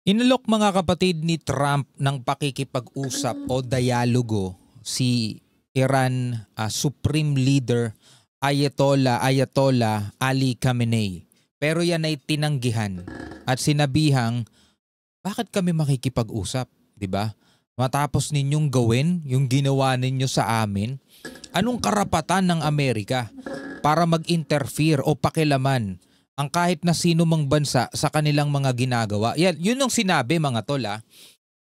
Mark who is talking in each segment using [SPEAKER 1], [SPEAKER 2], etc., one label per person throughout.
[SPEAKER 1] Inalok mga kapatid ni Trump ng pakikipag-usap o dialogo si Iran Supreme Leader Ayatollah Ali Khamenei. Pero yan ay tinanggihan at sinabihang, bakit kami makikipag-usap, 'di ba? Matapos ninyong gawin yung ginawa ninyo sa amin, anong karapatan ng Amerika para mag-interfere o pakilaman ang kahit na sino mang bansa sa kanilang mga ginagawa? Yun ang sinabi mga tol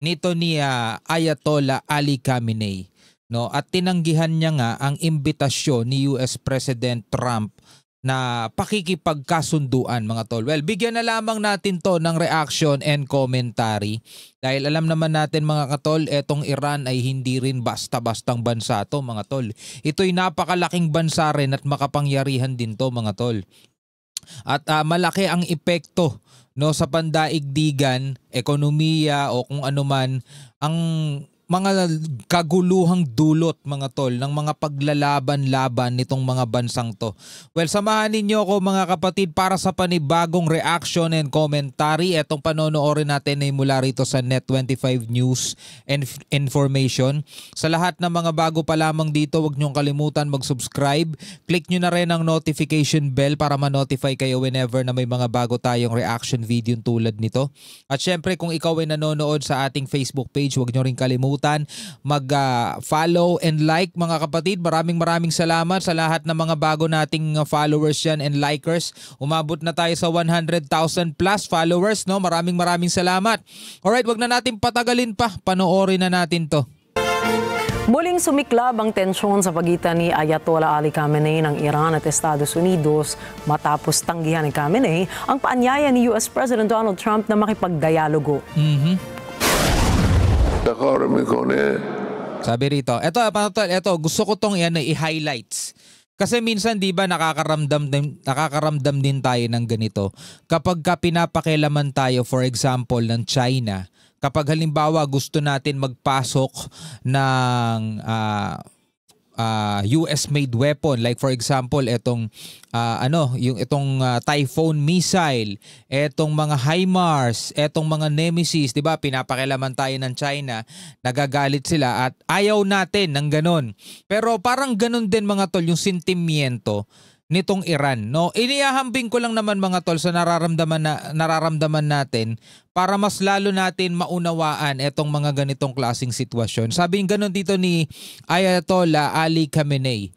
[SPEAKER 1] nito ni Ayatollah Ali Khamenei, no? At tinanggihan niya nga ang imbitasyon ni US President Trump na pakikipagkasunduan mga tol. Well, bigyan na lamang natin to ng reaction and commentary dahil alam naman natin mga katol, etong Iran ay hindi rin basta-bastang bansa to mga tol. Ito'y napakalaking bansa rin at makapangyarihan din to mga tol. At malaki ang epekto no sa pandaigdigan, ekonomiya o kung ano man ang mga kaguluhang dulot mga tol ng mga paglalaban-laban nitong mga bansang to. Well, samahan ninyo ako mga kapatid para sa panibagong reaction and commentary. Etong panonoorin natin ay mula rito sa Net25 News and Information. Sa lahat ng mga bago pa lamang dito, huwag niyong kalimutan mag-subscribe. Click nyo na rin ang notification bell para ma-notify kayo whenever na may mga bago tayong reaction video tulad nito. At syempre kung ikaw ay nanonood sa ating Facebook page, huwag nyo rin kalimutan mag-follow and like mga kapatid. Maraming salamat sa lahat ng mga bago nating followers yan and likers. Umabot na tayo sa 100,000 plus followers, no? Maraming salamat. Alright, wag na natin patagalin pa. Panoorin na natin to.
[SPEAKER 2] Muling sumiklab ang tensyon sa pagitan ni Ayatollah Ali Khamenei ng Iran at Estados Unidos matapos tanggihan ni Khamenei ang paanyaya ni US President Donald Trump na makipagdialogo.
[SPEAKER 1] Sabi rito, eto gusto ko tong i-highlights. Kasi minsan 'di ba nakakaramdam din tayo ng ganito. Kapag pinapakialaman tayo for example ng China, kapag halimbawa gusto natin magpasok ng US-made weapon, like for example itong Typhoon missile, etong mga HIMARS, etong mga Nemesis, 'di ba? Pinapakialaman tayo ng China, nagagalit sila at ayaw natin ng ganon. Pero parang ganon din mga tol yung sentimiento nitong Iran, no? Inihahambing ko lang naman mga tol sa nararamdaman natin para mas lalo natin maunawaan etong mga ganitong klaseng sitwasyon. Sabi ganon dito ni Ayatollah Ali Khamenei,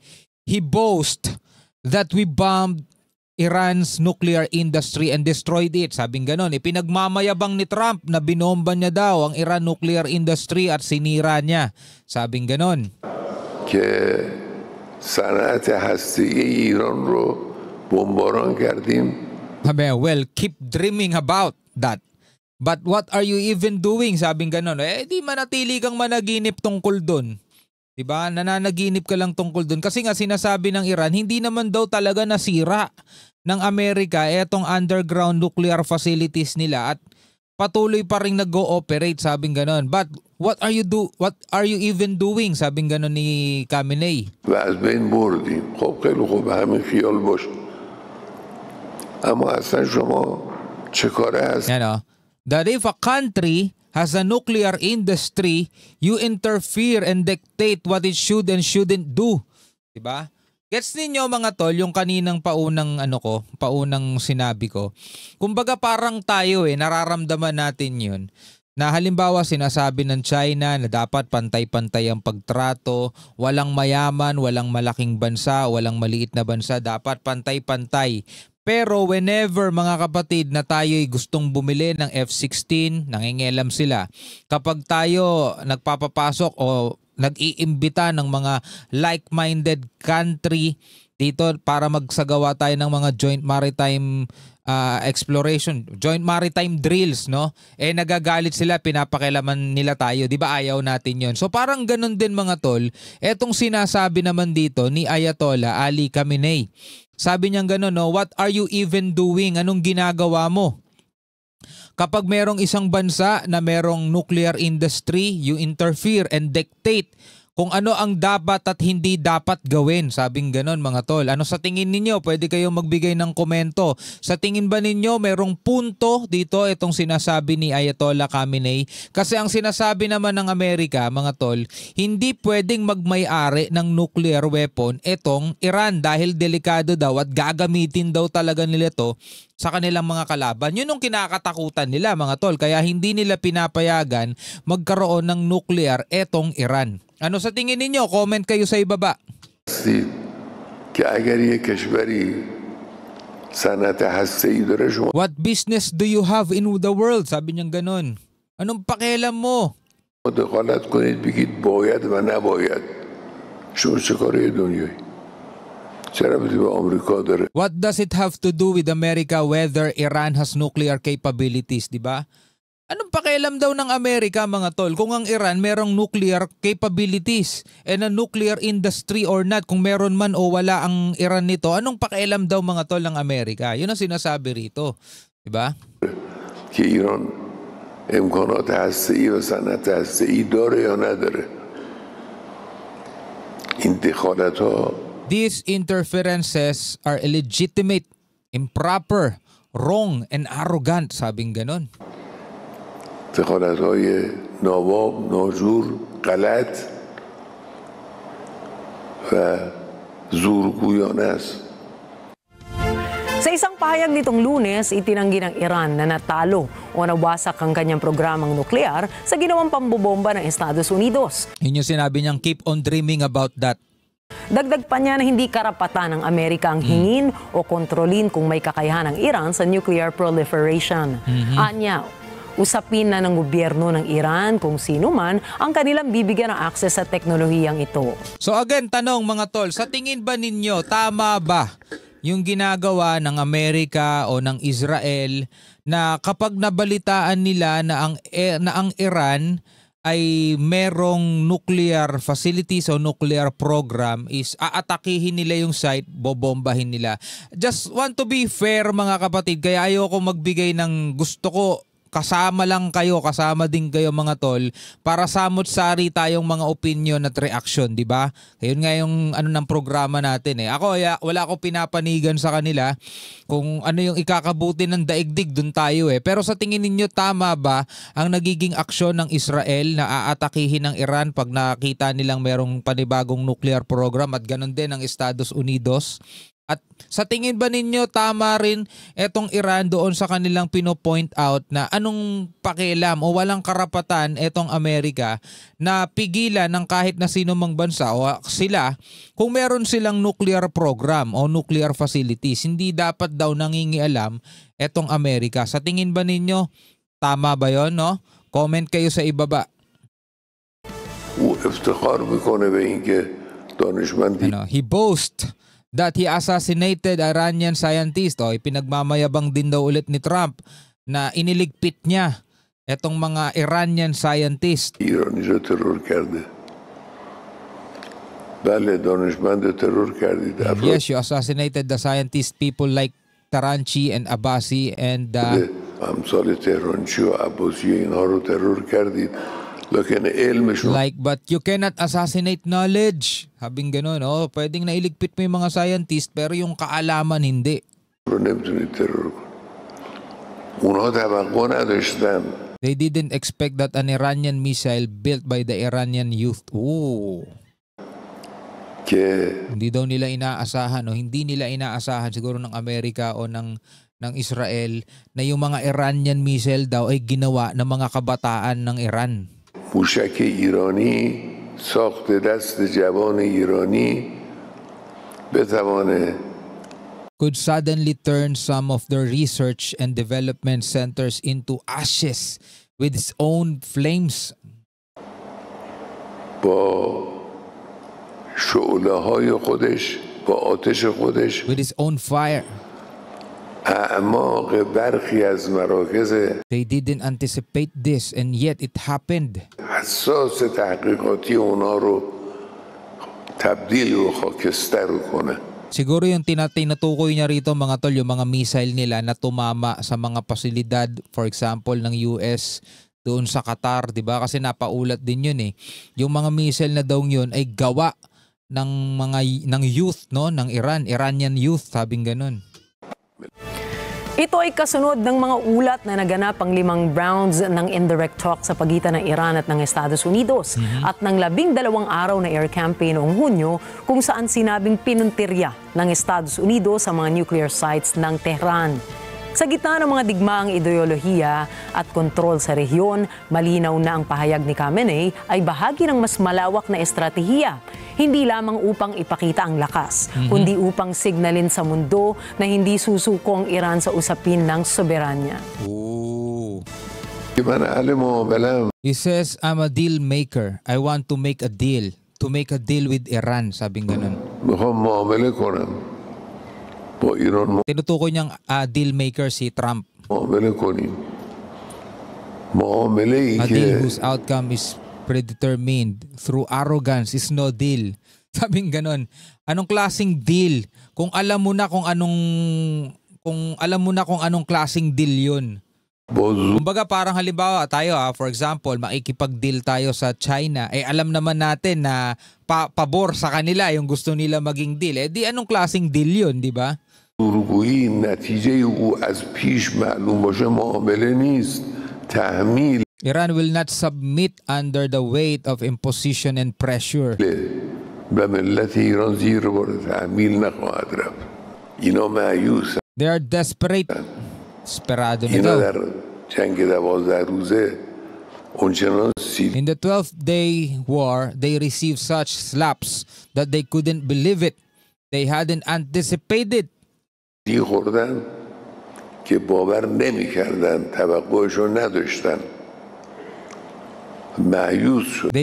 [SPEAKER 1] he boasts that we bombed Iran's nuclear industry and destroyed it. Sabing ganon, ipinagmamayabang ni Trump na binomba niya daw ang Iran nuclear industry at sinira niya. Sabing ganon.
[SPEAKER 3] صنعت هسته‌ای ایران رو بمباران کردیم.
[SPEAKER 1] Well, keep dreaming about that. But what are you even doing? Sabing ganon. Di manatili kang managinip tungkol dun. Diba? Nananaginip ka lang tungkol dun. Kasi nga sinasabi ng Iran, hindi naman daw talaga nasira ng Amerika etong underground nuclear facilities nila at patuloy pa rin nag-ooperate, sabing ganon. But what are you even doing? Sabing ganon ni Khamenei.
[SPEAKER 3] از بین بردیم. خب خیلی خوب همین خیال باش. اما اصلا شما چه کاره هست؟
[SPEAKER 1] That if a country has a nuclear industry, you interfere and dictate what it should and shouldn't do. Diba? Gets ninyo mga tol yung kaninang paunang sinabi ko. Kumbaga parang tayo nararamdaman natin yun. Na halimbawa sinasabi ng China na dapat pantay-pantay ang pagtrato, walang mayaman, walang malaking bansa, walang maliit na bansa, dapat pantay-pantay. Pero whenever mga kapatid na tayo'y gustong bumili ng F-16, nangingialam sila. Kapag tayo nagpapapasok o nag-iimbita ng mga like-minded country dito para magsagawa tayo ng mga joint maritime exploration, joint maritime drills, no? Nagagalit sila, pinapakialaman nila tayo, 'di ba? Ayaw natin 'yon. So parang ganun din mga tol, etong sinasabi naman dito ni Ayatollah Ali Khamenei. Sabi niya gano'n, no? What are you even doing? Anong ginagawa mo? Kapag merong isang bansa na merong nuclear industry, you interfere and dictate kung ano ang dapat at hindi dapat gawin. Sabing ganon mga tol. Ano sa tingin ninyo? Pwede kayong magbigay ng komento. Sa tingin ba ninyo merong punto dito itong sinasabi ni Ayatollah Khamenei? Kasi ang sinasabi naman ng Amerika mga tol, hindi pwedeng magmay-ari ng nuclear weapon itong Iran dahil delikado daw at gagamitin daw talaga nila to sa kanilang mga kalaban. Yun yung kinakatakutan nila mga tol. Kaya hindi nila pinapayagan magkaroon ng nuclear etong Iran. Ano sa tingin ninyo? Comment kayo sa ibaba. What business do you have in the world? Sabi niyang ganun. Anong pakialam mo?
[SPEAKER 3] مدخالت کنید بگید باید و نباید شما چه کاره دنیایی چرا به آمریکا داره
[SPEAKER 1] What does it have to do with America whether Iran has nuclear capabilities, di ba? Anong pakialam daw ng Amerika mga tol kung ang Iran merong nuclear capabilities and a nuclear industry or not, kung meron man o wala ang Iran nito, anong pakialam daw mga tol ng Amerika? Yun ang sinasabi rito, di ba?
[SPEAKER 3] که ایران امکانات هسته‌ای و صنعت هسته‌ای داره یا نداره این دخالت‌ها
[SPEAKER 1] These interferences are illegitimate, improper, wrong, and arrogant, sabing ganon.
[SPEAKER 3] دخالت‌های ناواب، ناجور، غلط و زورگویانه است.
[SPEAKER 2] Sa isang pahayag nitong Lunes, itinanggi ng Iran na natalo o nawasak ang kanyang programang nuklear sa ginawang pambobomba ng Estados Unidos.
[SPEAKER 1] Yun yung sinabi niyang keep on dreaming about that.
[SPEAKER 2] Dagdag pa niya na hindi karapatan ng Amerika ang hingin o kontrolin kung may kakayahan ng Iran sa nuclear proliferation. Anya, usapin na ng gobyerno ng Iran kung sino man ang kanilang bibigyan ng access sa teknolohiyang ito.
[SPEAKER 1] So again, tanong mga tol, sa tingin ba ninyo, tama ba yung ginagawa ng Amerika o ng Israel na kapag nabalitaan nila na ang Iran ay merong nuclear facilities o nuclear program is aatakihin nila yung site, bobombahin nila. Just want to be fair mga kapatid, kaya ayoko magbigay ng gusto ko. Kasama lang kayo, kasama din kayo mga tol para samot-sari tayong mga opinion at reaction, di ba? Ayun nga yung ano ng programa natin eh. Ako, wala ako pinapanigan sa kanila kung ano yung ikakabuti ng daigdig, dun tayo eh. Pero sa tingin ninyo, tama ba ang nagiging aksyon ng Israel na aatakihin ng Iran pag nakita nilang merong panibagong nuclear program at ganun din ang Estados Unidos? At sa tingin ba ninyo tama rin etong Iran doon sa kanilang pino-point out na anong pakialam o walang karapatan etong Amerika na pigilan ng kahit na sino mang bansa o sila kung meron silang nuclear program o nuclear facilities? Hindi dapat daw nangingialam etong Amerika. Sa tingin ba ninyo tama ba yon, no? Comment kayo sa ibaba. He boasts that he assassinated Iranian scientist. O, ipinagmamayabang din daw ulit ni Trump na iniligpit niya etong mga Iranian scientist.
[SPEAKER 3] ایرانی رو ترور کرده. بله دانشمند ترور کردید.
[SPEAKER 1] Yes, you assassinated the scientist, people like Taranchi and Abbasi and
[SPEAKER 3] امثال تهرانچی و عباسی اینها رو ترور کردید.
[SPEAKER 1] Like, but you cannot assassinate knowledge. Habing gano'n, oh, pwedeng nailigpit mo yung mga scientist pero yung kaalaman hindi. They didn't expect that an Iranian missile built by the Iranian youth. Ooh. Hindi daw nila inaasahan o hindi nila inaasahan siguro ng Amerika o ng Israel na yung mga Iranian missile daw ay ginawa ng mga kabataan ng Iran.
[SPEAKER 3] موشک ایرانی ساخت دست جوان ایرانی بتوانه
[SPEAKER 1] could suddenly turn some of their research and development centers into ashes with its own flames.
[SPEAKER 3] با شعله‌های خودش با آتش خودش
[SPEAKER 1] with its own fire.
[SPEAKER 3] اعماق برخی از مراکز
[SPEAKER 1] They didn't anticipate this and yet it happened.
[SPEAKER 3] حساس تحقیقاتی اونا رو تبدیل و خاکستر کنه.
[SPEAKER 1] Siguro yung tinutukoy niya rito mga tol, yung mga missile nila na tumama sa mga pasilidad, for example, ng US doon sa Qatar, 'di ba? Kasi napaulat din 'yun eh. Yung mga missile na daw 'yun ay gawa ng youth, no, ng Iranian youth, sabing ganun.
[SPEAKER 2] Ito ay kasunod ng mga ulat na naganap ang 5 rounds ng indirect talk sa pagitan ng Iran at ng Estados Unidos at ng 12 araw na air campaign noong Hunyo kung saan sinabing pinuntirya ng Estados Unidos sa mga nuclear sites ng Tehran. Sa gitna ng mga digmaang ideolohiya at kontrol sa rehiyon, malinaw na ang pahayag ni Khamenei ay bahagi ng mas malawak na estratehiya. Hindi lamang upang ipakita ang lakas, kundi upang signalin sa mundo na hindi susuko ang Iran sa usapin ng soberanya.
[SPEAKER 1] Ooh. He says, I'm a deal maker. I want to make a deal. To make a deal with Iran, sabing ganun. Tinutukoy niyang deal maker si Trump. A deal whose outcome is predetermined through arrogance is no deal. Sabing ganon. Anong klaseng deal? Kung alam mo na kung anong klaseng deal 'yun. Kumbaga parang halimbawa tayo for example, makikipag-deal tayo sa China, alam naman natin na pabor sa kanila yung gusto nila maging deal. Di anong klaseng deal 'yun, di ba? Iran will not submit under the weight of imposition and pressure. They are desperate. Desperado na daw. In the 12th day war, they received such slaps that they couldn't believe it. They hadn't anticipated. They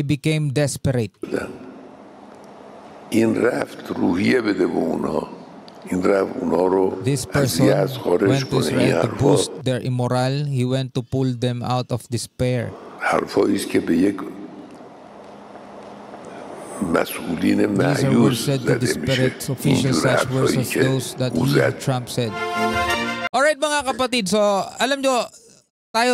[SPEAKER 1] became desperate. This person went to Israel to boost their immoral. He went to pull them out of despair. These are words said to desperate officials, such words as those that Trump said. Alright mga kapatid, so alam nyo,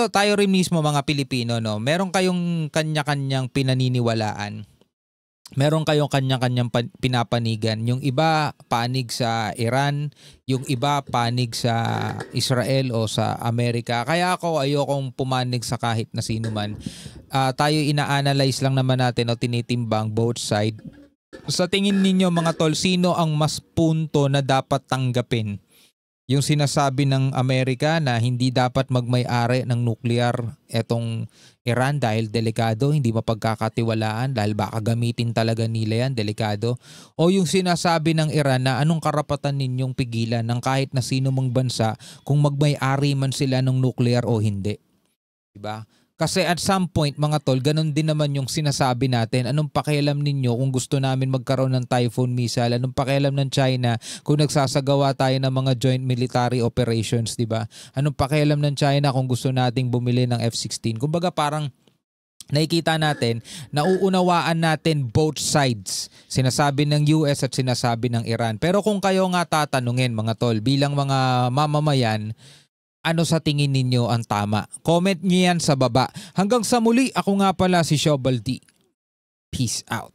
[SPEAKER 1] tayo rin mismo mga Pilipino, no? Meron kayong kanya-kanyang pinaniniwalaan. Meron kayong kanya-kanyang pinapanigan. Yung iba panig sa Iran, yung iba panig sa Israel o sa Amerika. Kaya ako ayokong pumanig sa kahit na sino man. Tayo ina-analyze lang naman natin o tinitimbang both side. Sa tingin ninyo mga tol, sino ang mas punto na dapat tanggapin? Yung sinasabi ng Amerika na hindi dapat magmay-ari ng nuclear etong Iran dahil delikado, hindi mapagkakatiwalaan dahil baka gamitin talaga nila yan, delikado. O yung sinasabi ng Iran na anong karapatan ninyong pigilan ng kahit na sino mang bansa kung magmay-ari man sila ng nuclear o hindi. Diba? Kasi at some point mga tol, ganun din naman yung sinasabi natin. Anong pakialam ninyo kung gusto namin magkaroon ng Typhoon missile? Anong pakialam ng China kung nagsasagawa tayo ng mga joint military operations, di ba? Anong pakialam ng China kung gusto nating bumili ng F-16? Kumbaga parang nakikita natin, nauunawaan natin both sides. Sinasabi ng US at sinasabi ng Iran. Pero kung kayo nga tatanungin mga tol, bilang mga mamamayan, ano sa tingin ninyo ang tama? Comment niyo yan sa baba. Hanggang sa muli, ako nga pala si Shobal D. Peace out.